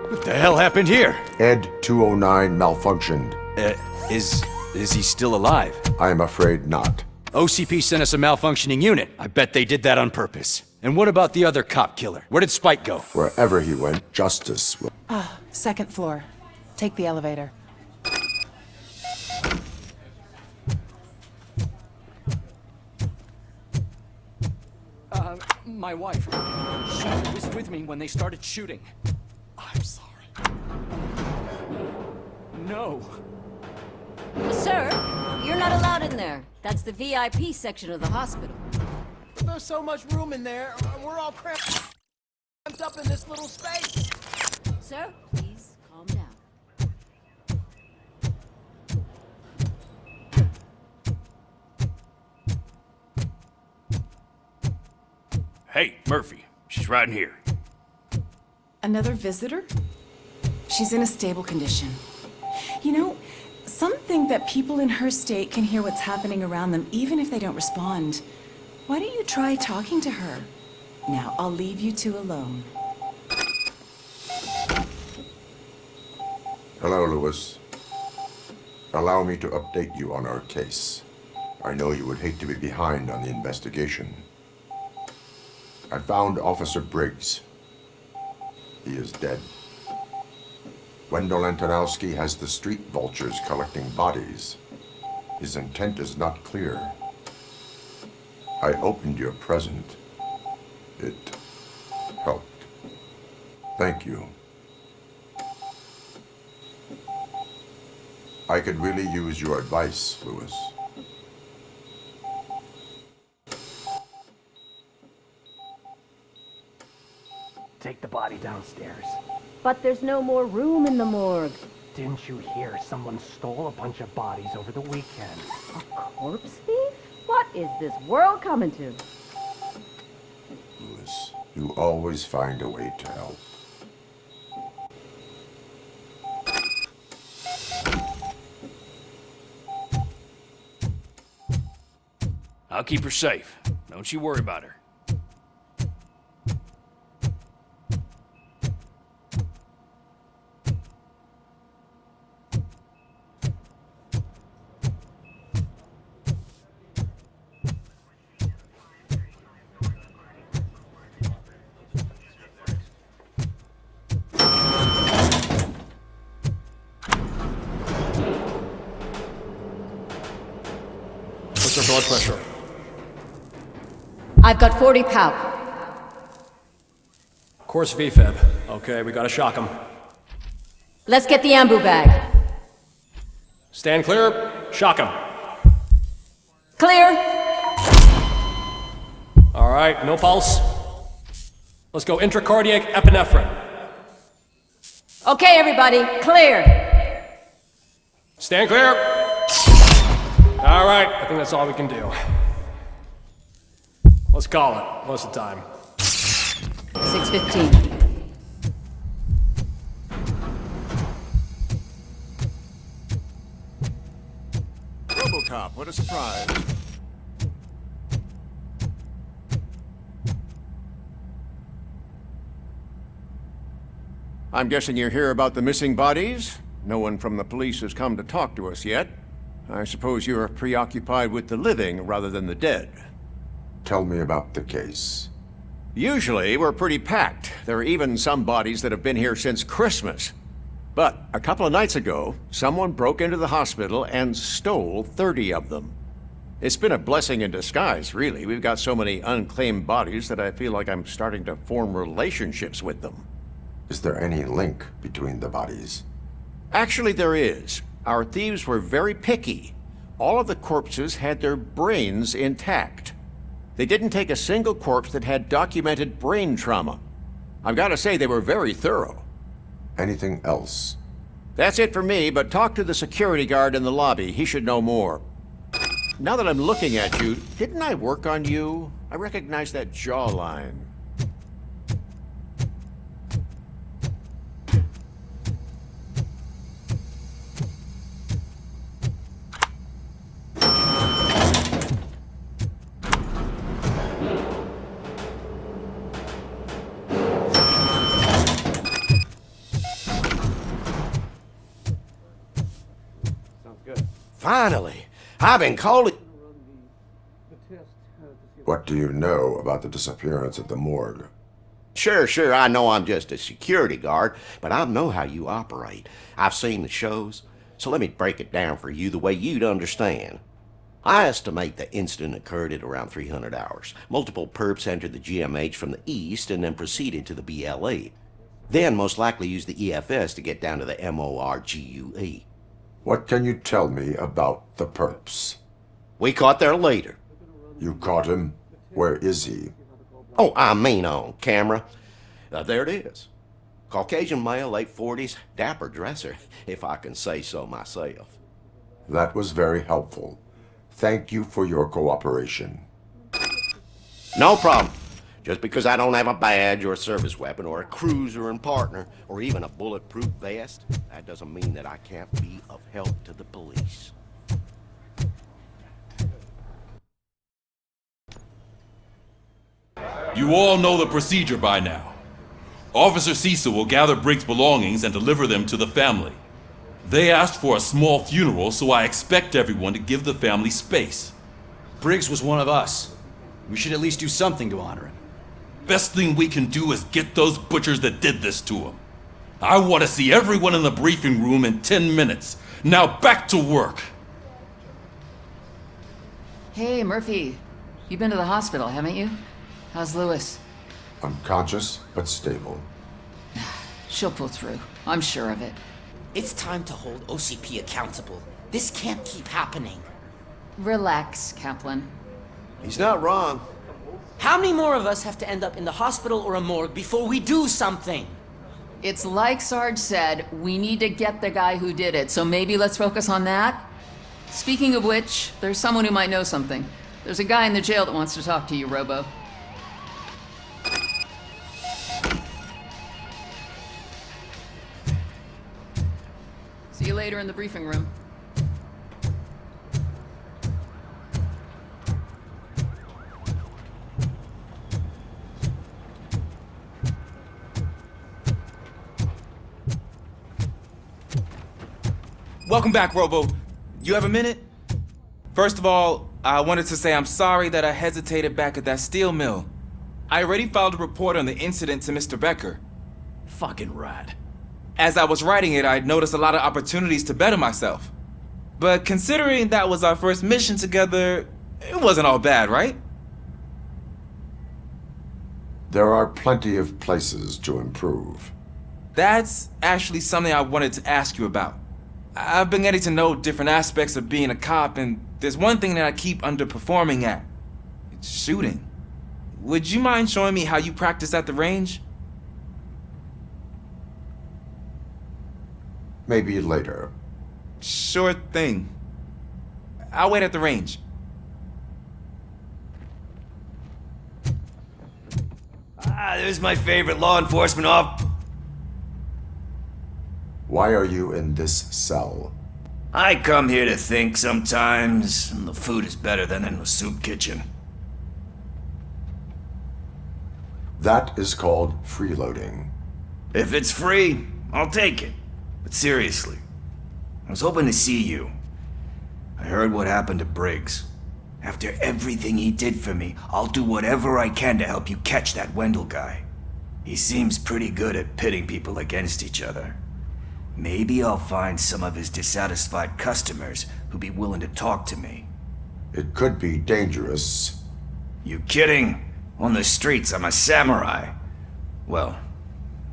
What the hell happened here? Ed 209 malfunctioned. Is he still alive? I am afraid not. OCP sent us a malfunctioning unit. I bet they did that on purpose. And what about the other cop killer? Where did Spike go? Wherever he went, justice will... Second floor. Take the elevator. My wife. She was with me when they started shooting. I'm sorry. No. Sir, you're not allowed in there. That's the VIP section of the hospital. There's so much room in there, we're all cramped up in this little space. Sir, please calm down. Hey, Murphy. She's right in here. Another visitor? She's in a stable condition. You know, some think that people in her state can hear what's happening around them even if they don't respond. Why don't you try talking to her? Now, I'll leave you two alone. Hello, Lewis. Allow me to update you on our case. I know you would hate to be behind on the investigation. I found Officer Briggs. He is dead. Wendell Antonowski has the street vultures collecting bodies. His intent is not clear. I opened your present. It helped. Thank you. I could really use your advice, Lewis. Take the body downstairs. But there's no more room in the morgue. Didn't you hear someone stole a bunch of bodies over the weekend? A corpse thief? What is this world coming to? Lewis, you always find a way to help. I'll keep her safe. Don't you worry about her. What's her blood pressure? I've got 40 pow. Course VFib. Okay, we gotta shock him. Let's get the ambu bag. Stand clear, shock him. Clear. All right, no pulse. Let's go intracardiac epinephrine. Okay, everybody, clear. Stand clear. All right, I think that's all we can do. Let's call it. What's the time? 6:15. Robocop, what a surprise. I'm guessing you're here about the missing bodies? No one from the police has come to talk to us yet. I suppose you're preoccupied with the living rather than the dead. Tell me about the case. Usually, we're pretty packed. There are even some bodies that have been here since Christmas. But a couple of nights ago, someone broke into the hospital and stole 30 of them. It's been a blessing in disguise, really. We've got so many unclaimed bodies that I feel like I'm starting to form relationships with them. Is there any link between the bodies? Actually, there is. Our thieves were very picky. All of the corpses had their brains intact. They didn't take a single corpse that had documented brain trauma. I've got to say, they were very thorough. Anything else? That's it for me, but talk to the security guard in the lobby. He should know more. Now that I'm looking at you, didn't I work on you? I recognize that jawline. Finally. I've been calling... What do you know about the disappearance at the morgue? Sure, I know I'm just a security guard, but I know how you operate. I've seen the shows, so let me break it down for you the way you'd understand. I estimate the incident occurred at around 300 hours. Multiple perps entered the GMH from the east and then proceeded to the BLE. Then most likely used the EFS to get down to the MORGUE. What can you tell me about the perps? We caught their leader. You caught him? Where is he? Oh, I mean on camera. There it is. Caucasian male, late 40s, dapper dresser, if I can say so myself. That was very helpful. Thank you for your cooperation. No problem. Just because I don't have a badge or a service weapon or a cruiser and partner or even a bulletproof vest, that doesn't mean that I can't be of help to the police. You all know the procedure by now. Officer Cecil will gather Briggs' belongings and deliver them to the family. They asked for a small funeral, so I expect everyone to give the family space. Briggs was one of us. We should at least do something to honor him. Best thing we can do is get those butchers that did this to him. I want to see everyone in the briefing room in 10 minutes. Now back to work. Hey, Murphy. You've been to the hospital, haven't you? How's Lewis? Unconscious, but stable. She'll pull through. I'm sure of it. It's time to hold OCP accountable. This can't keep happening. Relax, Kaplan. He's not wrong. How many more of us have to end up in the hospital or a morgue before we do something? It's like Sarge said, we need to get the guy who did it, so maybe let's focus on that? Speaking of which, there's someone who might know something. There's a guy in the jail that wants to talk to you, Robo. See you later in the briefing room. Welcome back, Robo. You have a minute? First of all, I wanted to say I'm sorry that I hesitated back at that steel mill. I already filed a report on the incident to Mr. Becker. Fucking rat. As I was writing it, I'd noticed a lot of opportunities to better myself. But considering that was our first mission together, it wasn't all bad, right? There are plenty of places to improve. That's actually something I wanted to ask you about. I've been getting to know different aspects of being a cop, and there's one thing that I keep underperforming at. It's shooting. Would you mind showing me how you practice at the range? Maybe later. Sure thing. I'll wait at the range. There's my favorite law enforcement op. Why are you in this cell? I come here to think sometimes, and the food is better than in the soup kitchen. That is called freeloading. If it's free, I'll take it. But seriously, I was hoping to see you. I heard what happened to Briggs. After everything he did for me, I'll do whatever I can to help you catch that Wendell guy. He seems pretty good at pitting people against each other. Maybe I'll find some of his dissatisfied customers who'd be willing to talk to me. It could be dangerous. You kidding? On the streets, I'm a samurai. Well,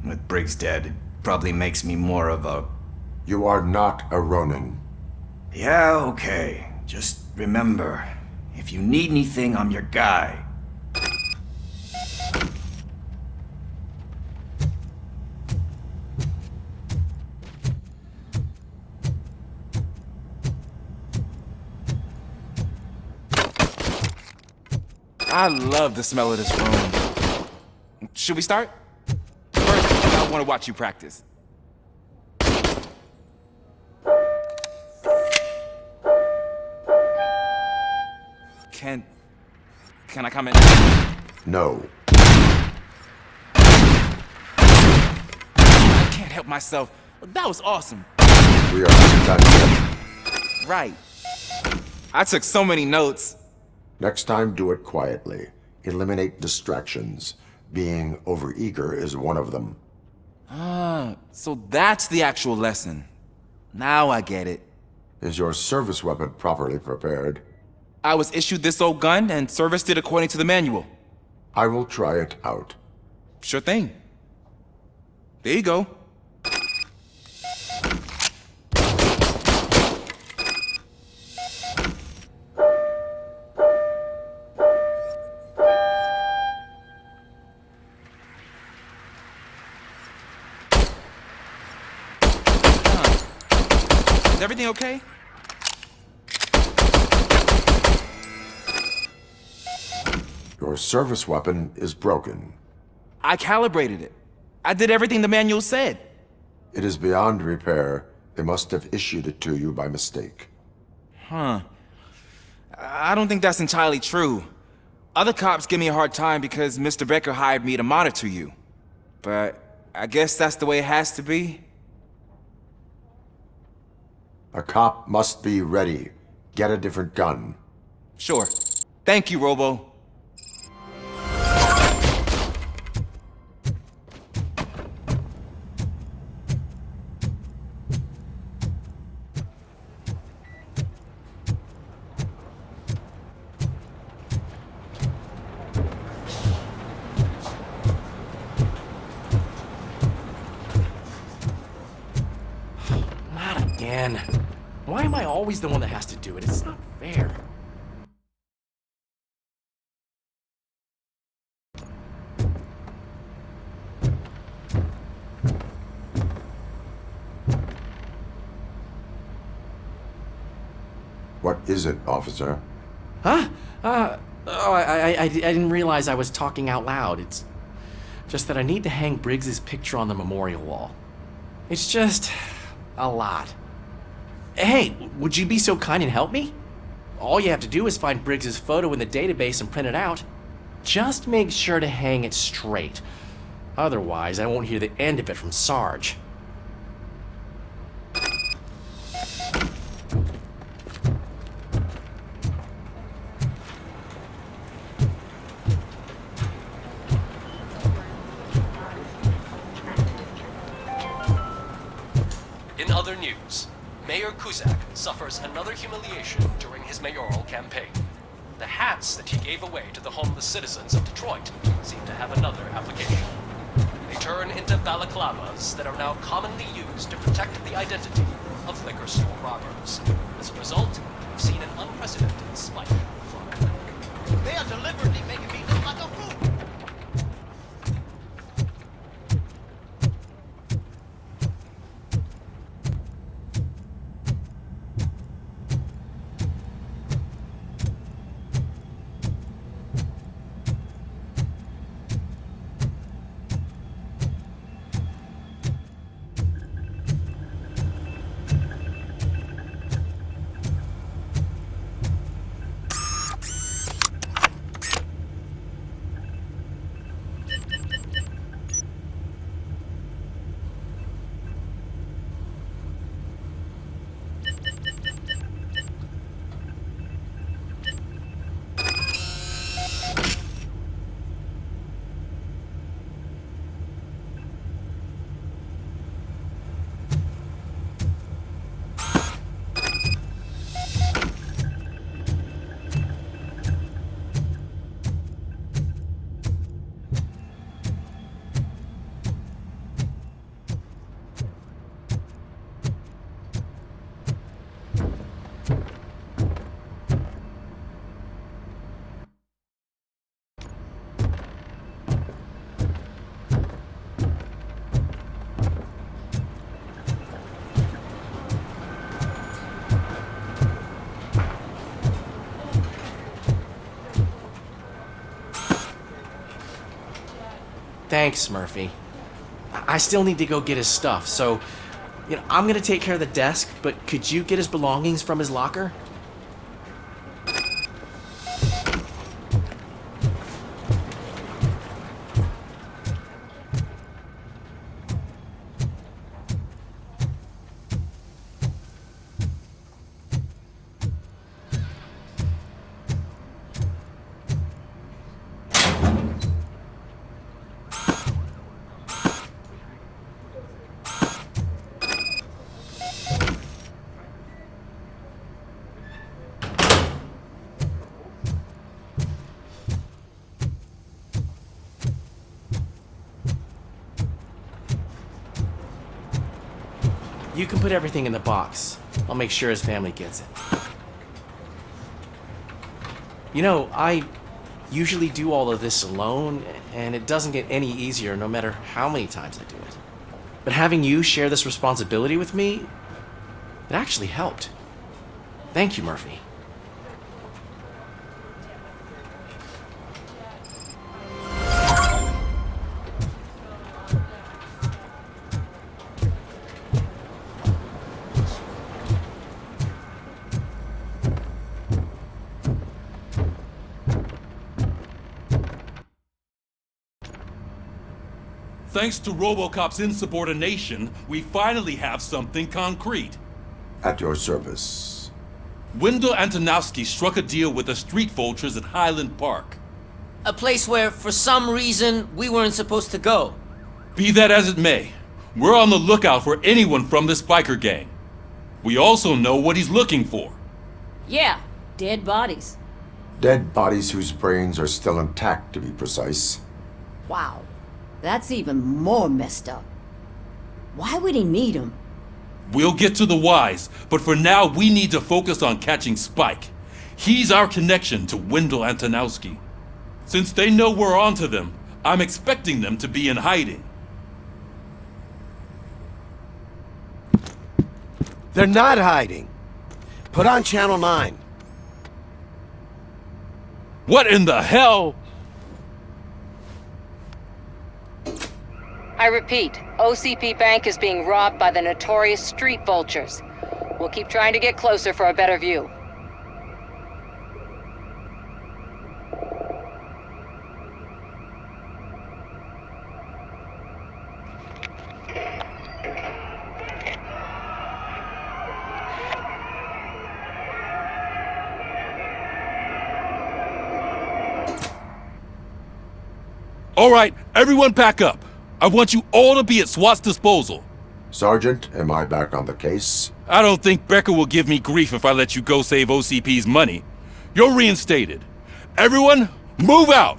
with Briggs dead, it probably makes me more of a... You are not a Ronin. Yeah, okay. Just remember, if you need anything, I'm your guy. I love the smell of this room. Should we start? First, I want to watch you practice. Can I come in? No. I can't help myself. That was awesome. We are not done yet. Right. I took so many notes. Next time, do it quietly. Eliminate distractions. Being overeager is one of them. Ah, so that's the actual lesson. Now I get it. Is your service weapon properly prepared? I was issued this old gun and serviced it according to the manual. I will try it out. Sure thing. There you go. Is everything okay? Your service weapon is broken. I calibrated it. I did everything the manual said. It is beyond repair. They must have issued it to you by mistake. Huh. I don't think that's entirely true. Other cops give me a hard time because Mr. Becker hired me to monitor you. But I guess that's the way it has to be. A cop must be ready. Get a different gun. Sure. Thank you, Robo. Again. Why am I always the one that has to do it? It's not fair. What is it, officer? Huh? I didn't realize I was talking out loud. It's just that I need to hang Briggs's picture on the memorial wall. It's just a lot. Hey, would you be so kind and help me? All you have to do is find Briggs's photo in the database and print it out. Just make sure to hang it straight. Otherwise, I won't hear the end of it from Sarge. In other news, Mayor Kuzak suffers another humiliation during his mayoral campaign. The hats that he gave away to the homeless citizens of Detroit seem to have another application. They turn into balaclavas that are now commonly used to protect the identity of liquor store robbers. As a result, we've seen an unprecedented spike in crime. They are deliberately making me look like a fool. Thanks, Murphy. I still need to go get his stuff, so, I'm gonna take care of the desk, but could you get his belongings from his locker? You can put everything in the box. I'll make sure his family gets it. You know, I usually do all of this alone, and it doesn't get any easier no matter how many times I do it. But having you share this responsibility with me, it actually helped. Thank you, Murphy. Thanks to Robocop's insubordination, we finally have something concrete. At your service. Wendell Antonowski struck a deal with the street vultures at Highland Park. A place where, for some reason, we weren't supposed to go. Be that as it may, we're on the lookout for anyone from this biker gang. We also know what he's looking for. Yeah, dead bodies. Dead bodies whose brains are still intact, to be precise. Wow, that's even more messed up. Why would he need them? We'll get to the whys, but for now we need to focus on catching Spike. He's our connection to Wendell Antonowski. Since they know we're onto them, I'm expecting them to be in hiding. They're not hiding. Put on Channel 9. What in the hell? I repeat, OCP Bank is being robbed by the notorious street vultures. We'll keep trying to get closer for a better view. All right, everyone back up. I want you all to be at SWAT's disposal. Sergeant, am I back on the case? I don't think Becker will give me grief if I let you go save OCP's money. You're reinstated. Everyone, move out!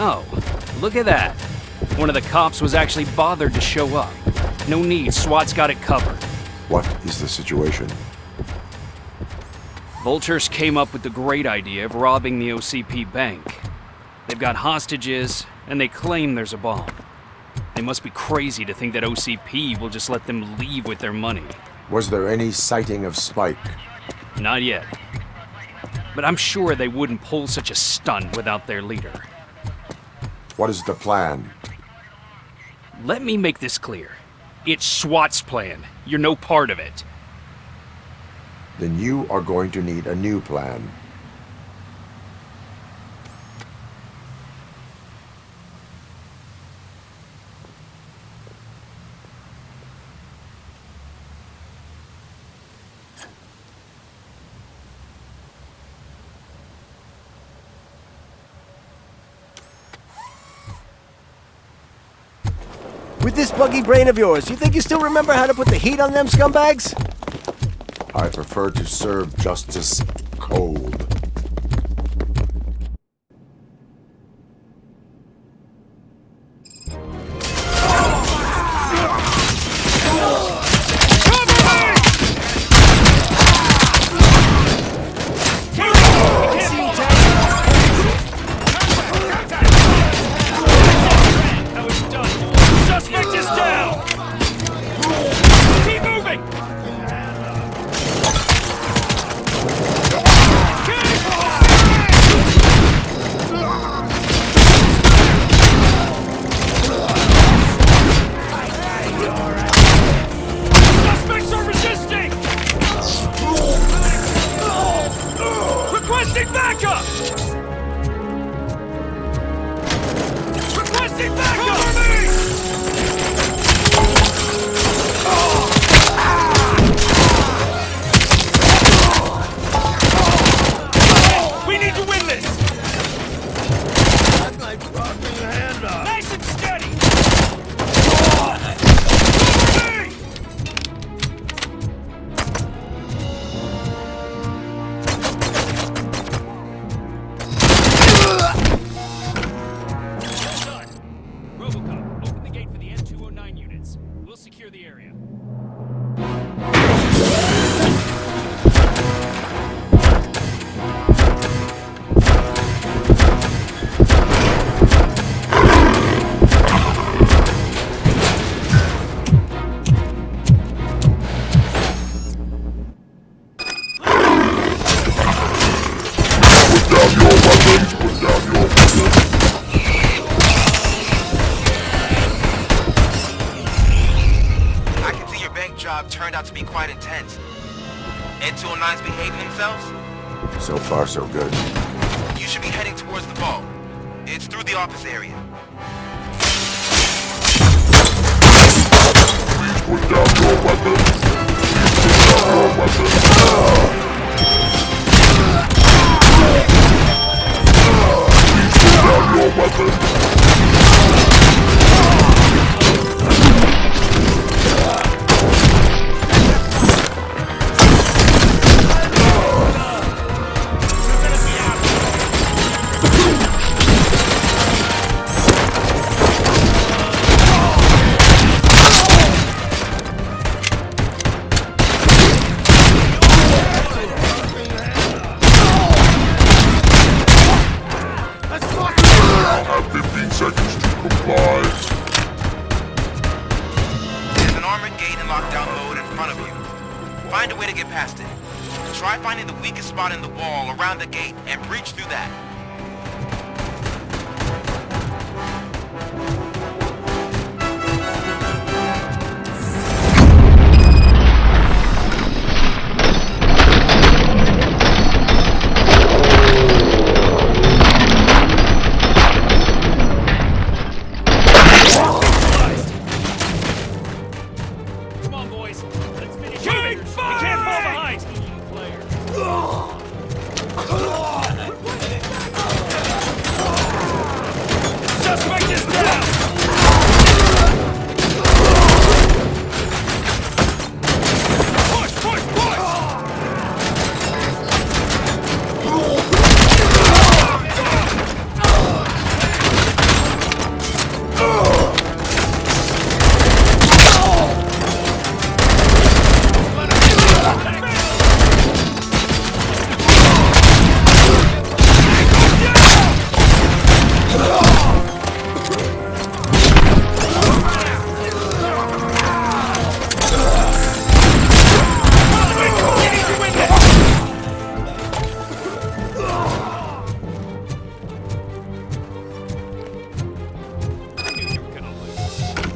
Oh, look at that. One of the cops was actually bothered to show up. No need, SWAT's got it covered. What is the situation? Vultures came up with the great idea of robbing the OCP bank. They've got hostages, and they claim there's a bomb. They must be crazy to think that OCP will just let them leave with their money. Was there any sighting of Spike? Not yet. But I'm sure they wouldn't pull such a stunt without their leader. What is the plan? Let me make this clear. It's SWAT's plan. You're no part of it. Then you are going to need a new plan. With this buggy brain of yours, you think you still remember how to put the heat on them scumbags? I prefer to serve justice cold. out to be quite intense. Ed 209's behaving themselves? So far, so good. You should be heading towards the vault. It's through the office area. Please put down your weapon. Please put down your weapon. Please put down your weapon. There's an armored gate in lockdown mode in front of you. Find a way to get past it. Try finding the weakest spot in the wall around the gate and breach through that. Come on, boys. Let's finish moving. We can't fall behind. Suspect is down. Push, push, push.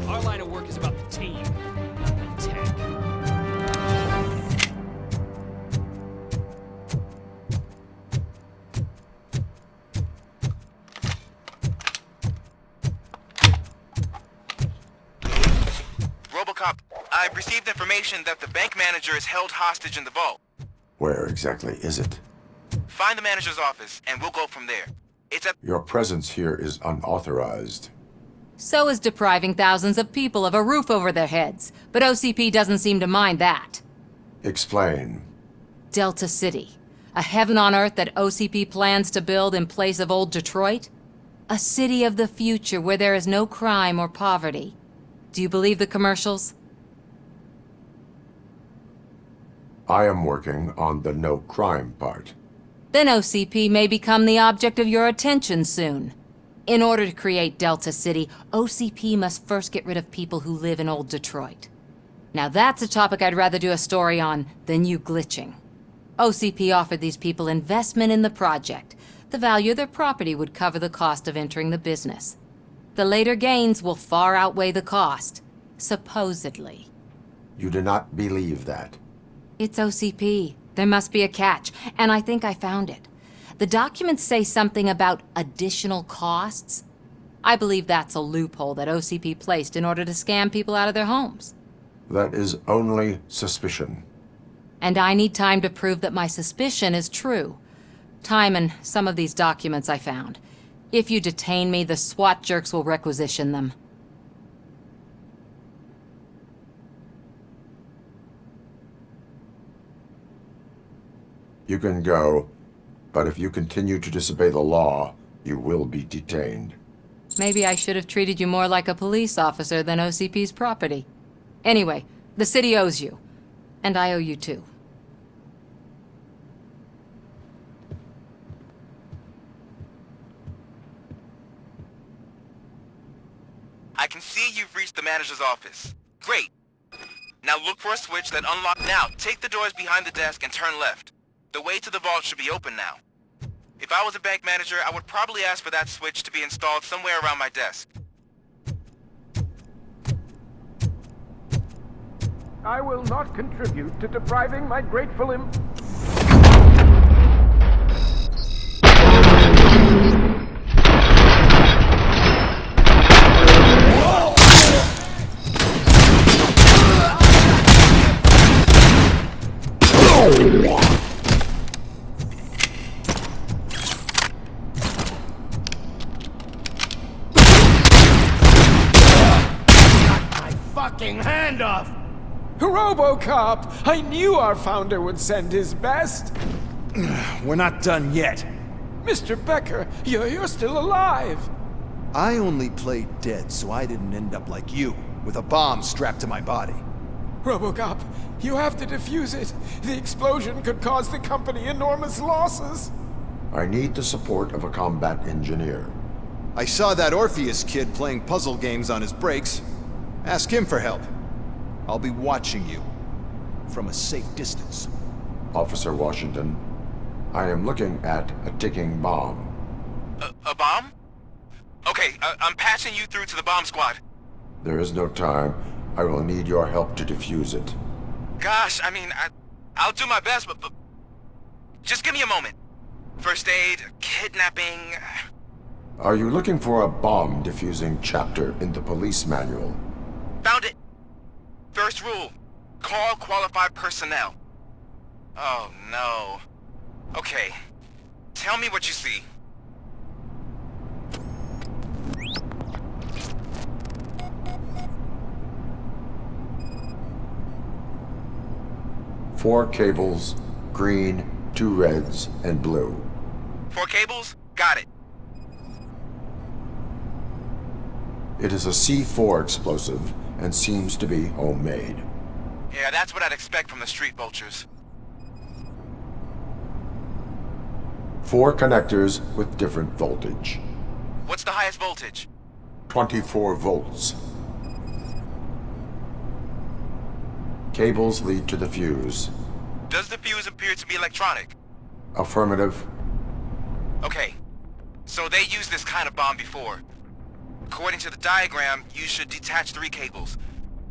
Our line of work is about the team, not the tech. Robocop, I've received information that the bank manager is held hostage in the vault. Where exactly is it? Find the manager's office, and we'll go from there. It's at... Your presence here is unauthorized. So is depriving thousands of people of a roof over their heads, but OCP doesn't seem to mind that. Explain. Delta City, a heaven on earth that OCP plans to build in place of old Detroit? A city of the future where there is no crime or poverty. Do you believe the commercials? I am working on the no crime part. Then OCP may become the object of your attention soon. In order to create Delta City, OCP must first get rid of people who live in old Detroit. Now that's a topic I'd rather do a story on than you glitching. OCP offered these people investment in the project. The value of their property would cover the cost of entering the business. The later gains will far outweigh the cost, supposedly. You do not believe that. It's OCP. There must be a catch, and I think I found it. The documents say something about additional costs. I believe that's a loophole that OCP placed in order to scam people out of their homes. That is only suspicion. And I need time to prove that my suspicion is true. Time and some of these documents I found. If you detain me, the SWAT jerks will requisition them. You can go, but if you continue to disobey the law, you will be detained. Maybe I should have treated you more like a police officer than OCP's property. Anyway, the city owes you. And I owe you too. I can see you've reached the manager's office. Great. Now look for a switch that unlocks now. Take the doors behind the desk and turn left. The way to the vault should be open now. If I was a bank manager, I would probably ask for that switch to be installed somewhere around my desk. I will not contribute to depriving my grateful Fucking hand off! Robocop! I knew our founder would send his best! We're not done yet. Mr. Becker, you're still alive! I only played dead so I didn't end up like you, with a bomb strapped to my body. Robocop, you have to defuse it. The explosion could cause the company enormous losses. I need the support of a combat engineer. I saw that Orpheus kid playing puzzle games on his breaks. Ask him for help. I'll be watching you from a safe distance. Officer Washington, I am looking at a ticking bomb. A bomb? Okay, I'm passing you through to the bomb squad. There is no time. I will need your help to defuse it. Gosh, I mean, I'll do my best, but just give me a moment. First aid, kidnapping... Are you looking for a bomb defusing chapter in the police manual? Found it! First rule, call qualified personnel. Oh no. Okay, tell me what you see. Four cables, green, 2 reds, and blue. 4 cables? Got it. It is a C4 explosive and seems to be homemade. Yeah, that's what I'd expect from the street vultures. 4 connectors with different voltage. What's the highest voltage? 24 volts. Cables lead to the fuse. Does the fuse appear to be electronic? Affirmative. Okay, so they used this kind of bomb before. According to the diagram, you should detach 3 cables.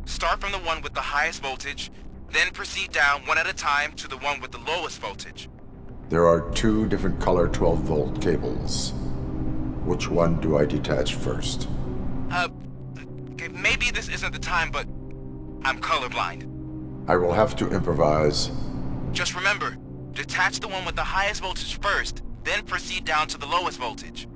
Start from the one with the highest voltage, then proceed down one at a time to the one with the lowest voltage. There are 2 different color 12-volt cables. Which one do I detach first? Okay, maybe this isn't the time, but I'm colorblind. I will have to improvise. Just remember, detach the one with the highest voltage first, then proceed down to the lowest voltage.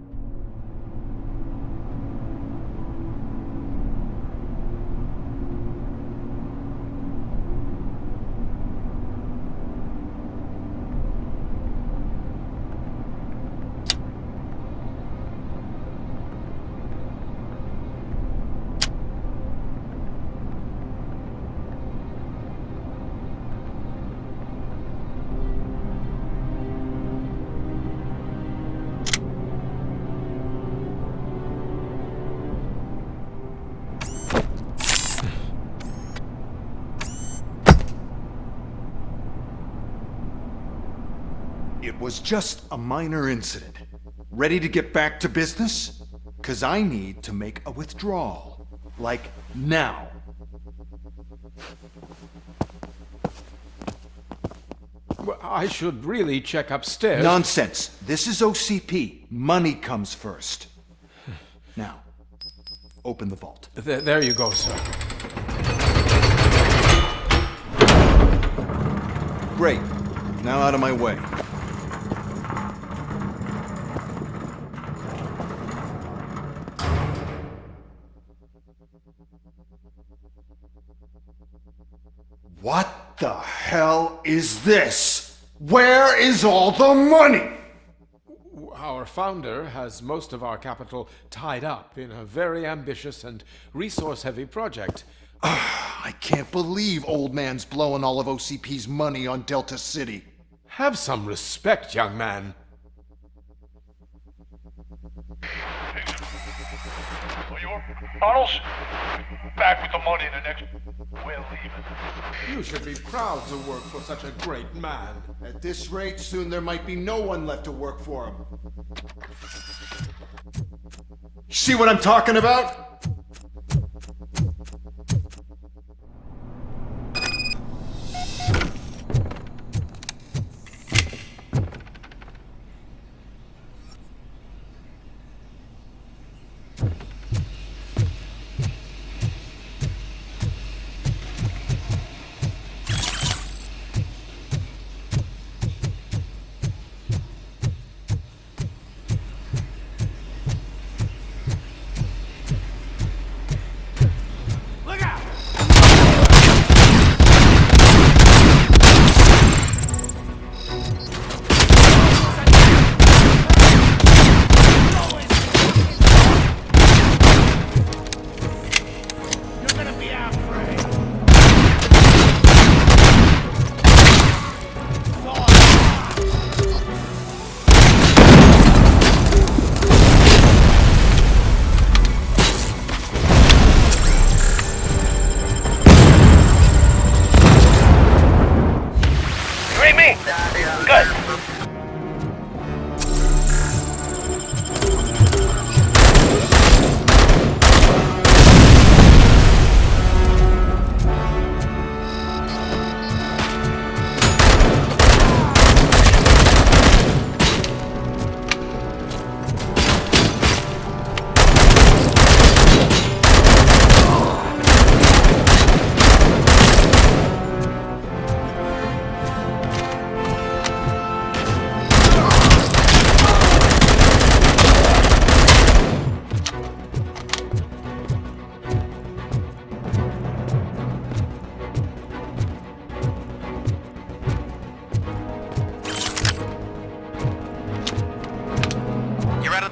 It was just a minor incident. Ready to get back to business? 'Cause I need to make a withdrawal. Like, now. Well, I should really check upstairs. Nonsense. This is OCP. Money comes first. Now, open the vault. There you go, sir. Great. Now out of my way. What the hell is this? Where is all the money? Our founder has most of our capital tied up in a very ambitious and resource-heavy project. I can't believe old man's blowing all of OCP's money on Delta City. Have some respect, young man. Arnold's back with the money in the next... We're leaving. You should be proud to work for such a great man. At this rate, soon there might be no one left to work for him. See what I'm talking about?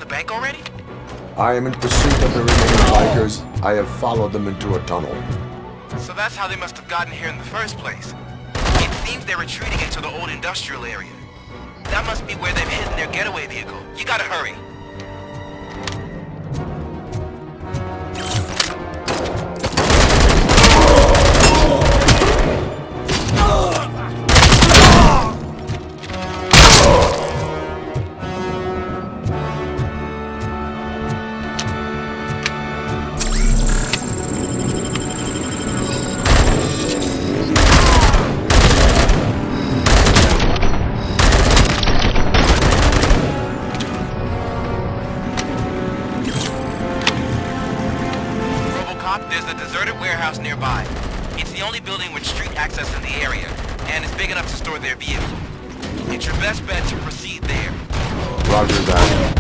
bank already? I am in pursuit of the remaining bikers. I have followed them into a tunnel. So that's how they must have gotten here in the first place. It seems they're retreating into the old industrial area. That must be where they've hidden their getaway vehicle. You gotta hurry. There's a deserted warehouse nearby. It's the only building with street access in the area, and it's big enough to store their vehicle. It's your best bet to proceed there. Roger that.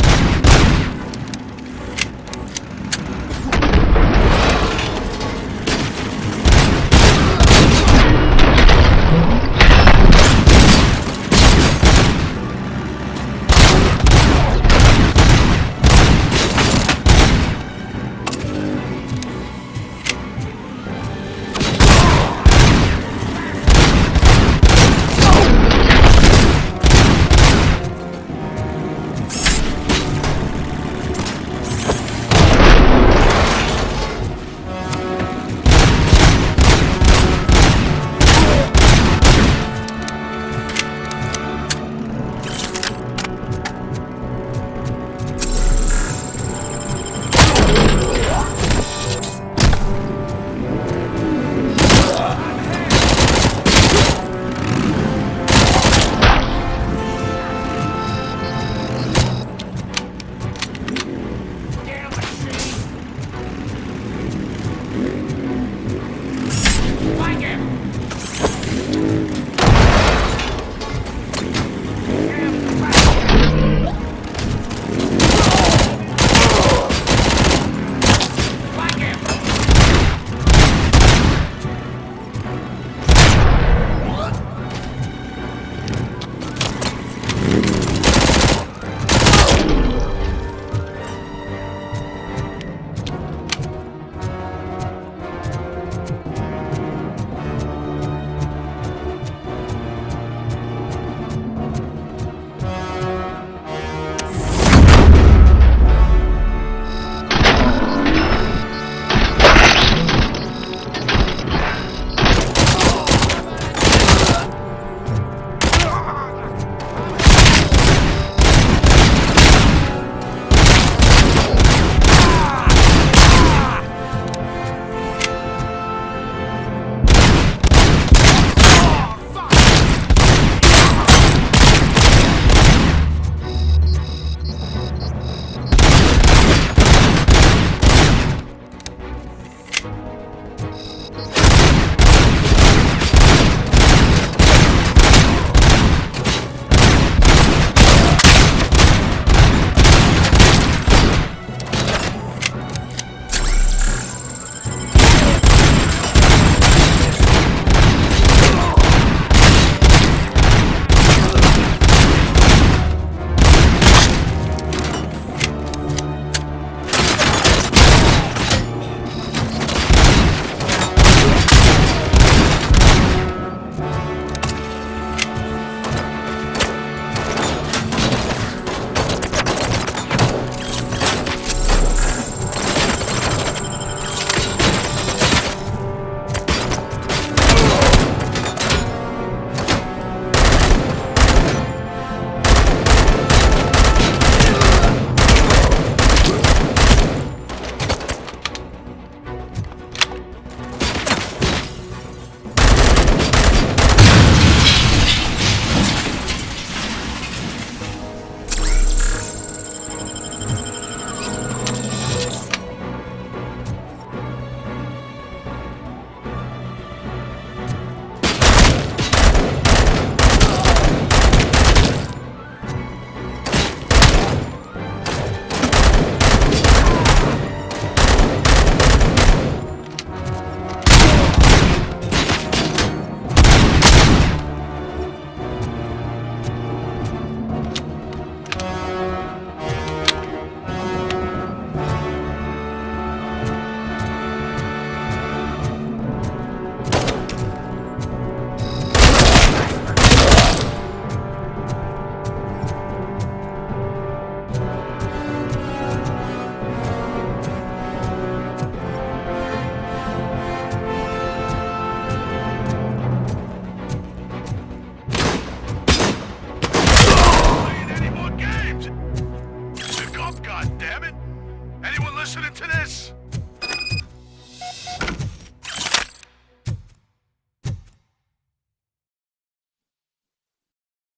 listening to this?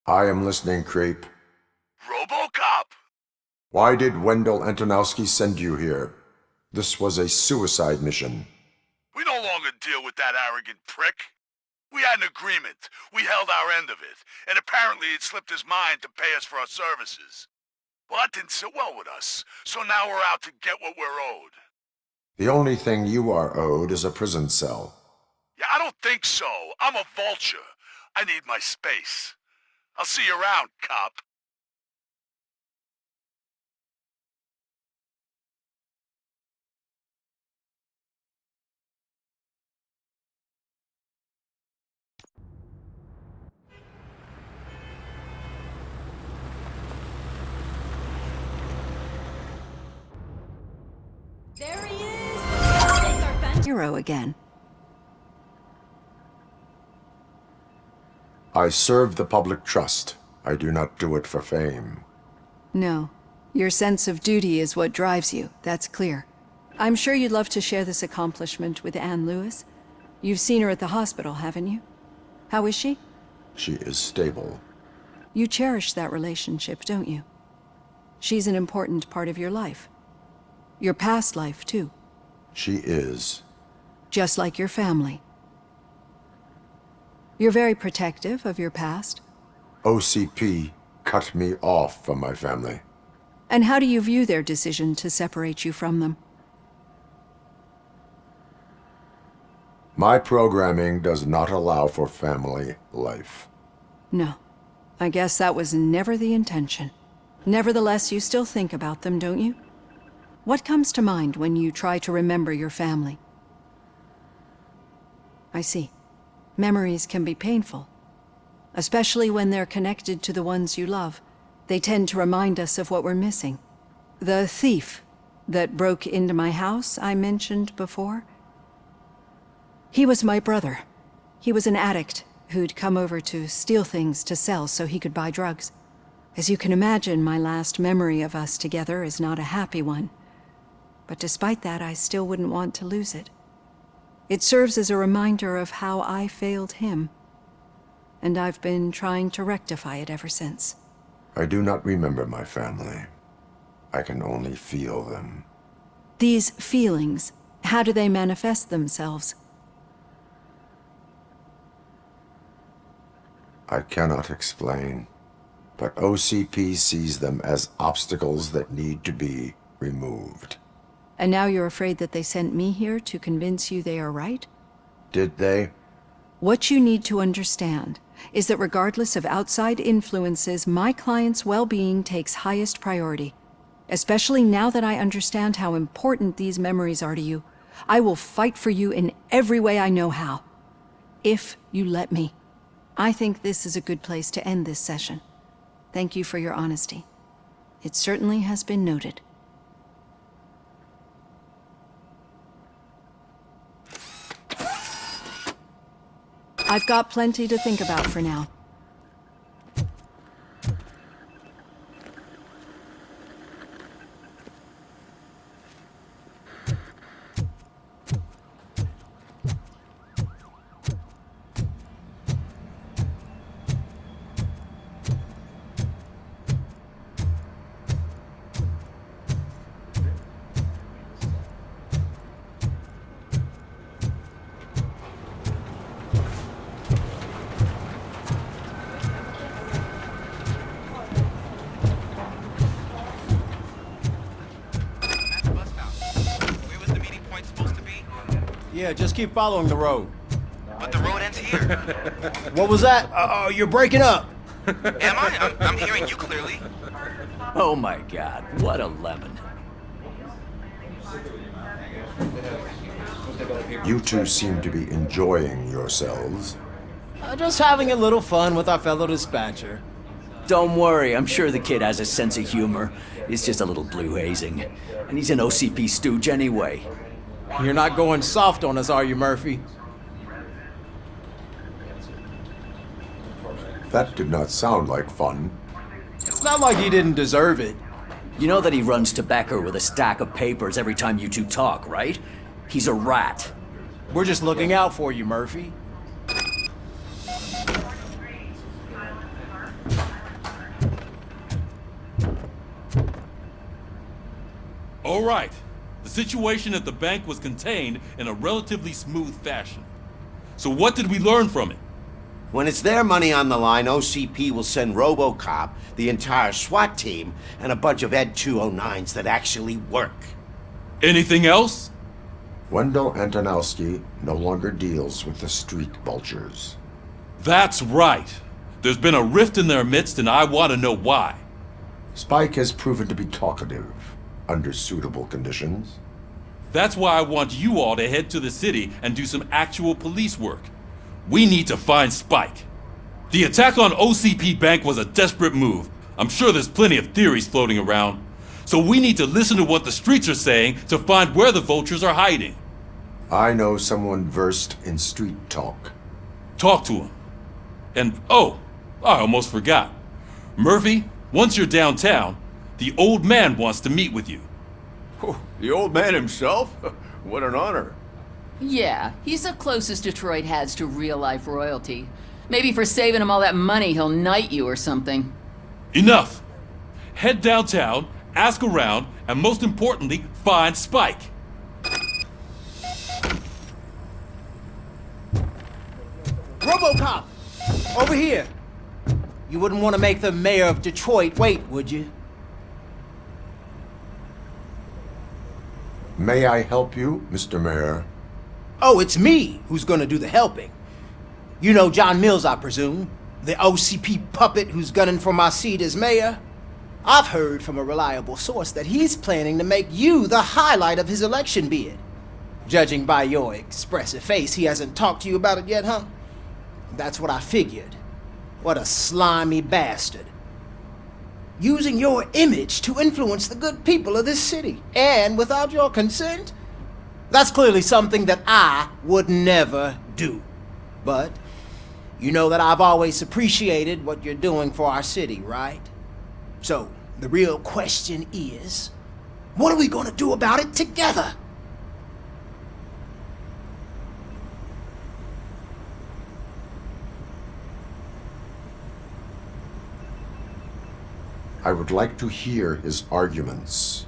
I am listening, creep. Robocop! Why did Wendell Antonowski send you here? This was a suicide mission. We no longer deal with that arrogant prick. We had an agreement. We held our end of it. And apparently it slipped his mind to pay us for our services. Well, that didn't sit well with us. So now we're out to get what we're owed. The only thing you are owed is a prison cell. Yeah, I don't think so. I'm a vulture. I need my space. I'll see you around, cop. There he is! Hero again. I serve the public trust. I do not do it for fame. No. Your sense of duty is what drives you, that's clear. I'm sure you'd love to share this accomplishment with Anne Lewis. You've seen her at the hospital, haven't you? How is she? She is stable. You cherish that relationship, don't you? She's an important part of your life. Your past life, too. She is. Just like your family. You're very protective of your past. OCP cut me off from my family. And how do you view their decision to separate you from them? My programming does not allow for family life. No. I guess that was never the intention. Nevertheless, you still think about them, don't you? What comes to mind when you try to remember your family? I see. Memories can be painful, especially when they're connected to the ones you love. They tend to remind us of what we're missing. The thief that broke into my house I mentioned before, he was my brother. He was an addict who'd come over to steal things to sell so he could buy drugs. As you can imagine, my last memory of us together is not a happy one. But despite that, I still wouldn't want to lose it. It serves as a reminder of how I failed him. And I've been trying to rectify it ever since. I do not remember my family. I can only feel them. These feelings, how do they manifest themselves? I cannot explain, but OCP sees them as obstacles that need to be removed. And now you're afraid that they sent me here to convince you they are right? Did they? What you need to understand is that regardless of outside influences, my client's well-being takes highest priority. Especially now that I understand how important these memories are to you, I will fight for you in every way I know how. If you let me. I think this is a good place to end this session. Thank you for your honesty. It certainly has been noted. I've got plenty to think about for now. Yeah, just keep following the road. But the road ends here. What was that? You're breaking up. Am I? I'm hearing you clearly. Oh my god, what a lemon. You two seem to be enjoying yourselves. Just having a little fun with our fellow dispatcher. Don't worry, I'm sure the kid has a sense of humor. It's just a little blue hazing. And he's an OCP stooge anyway. You're not going soft on us, are you, Murphy? That did not sound like fun. It's not like he didn't deserve it. You know that he runs tobacco with a stack of papers every time you two talk, right? He's a rat. We're just looking out for you, Murphy. All right. The situation at the bank was contained in a relatively smooth fashion. So what did we learn from it? When it's their money on the line, OCP will send Robocop, the entire SWAT team, and a bunch of Ed 209s that actually work. Anything else? Wendell Antonowski no longer deals with the street vultures. That's right. There's been a rift in their midst, and I want to know why. Spike has proven to be talkative, under suitable conditions. That's why I want you all to head to the city and do some actual police work. We need to find Spike. The attack on OCP Bank was a desperate move. I'm sure there's plenty of theories floating around. So we need to listen to what the streets are saying to find where the vultures are hiding. I know someone versed in street talk. Talk to him. And oh, I almost forgot. Murphy, once you're downtown, the old man wants to meet with you. Oh, the old man himself? What an honor. Yeah, he's the closest Detroit has to real-life royalty. Maybe for saving him all that money, he'll knight you or something. Enough! Head downtown, ask around, and most importantly, find Spike. Robocop! Over here! You wouldn't want to make the mayor of Detroit wait, would you? May I help you, Mr. Mayor? Oh, it's me who's gonna do the helping. You know John Mills, I presume? The OCP puppet who's gunning for my seat as mayor? I've heard from a reliable source that he's planning to make you the highlight of his election bid. Judging by your expressive face, he hasn't talked to you about it yet, huh? That's what I figured. What a slimy bastard. Using your image to influence the good people of this city, and without your consent? That's clearly something that I would never do. But you know that I've always appreciated what you're doing for our city, right? So, the real question is, what are we gonna do about it together? I would like to hear his arguments.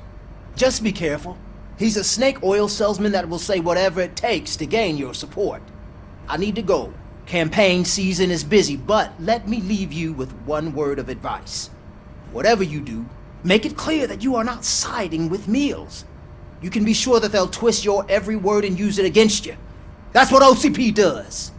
Just be careful. He's a snake oil salesman that will say whatever it takes to gain your support. I need to go. Campaign season is busy, but let me leave you with one word of advice. Whatever you do, make it clear that you are not siding with Mills. You can be sure that they'll twist your every word and use it against you. That's what OCP does.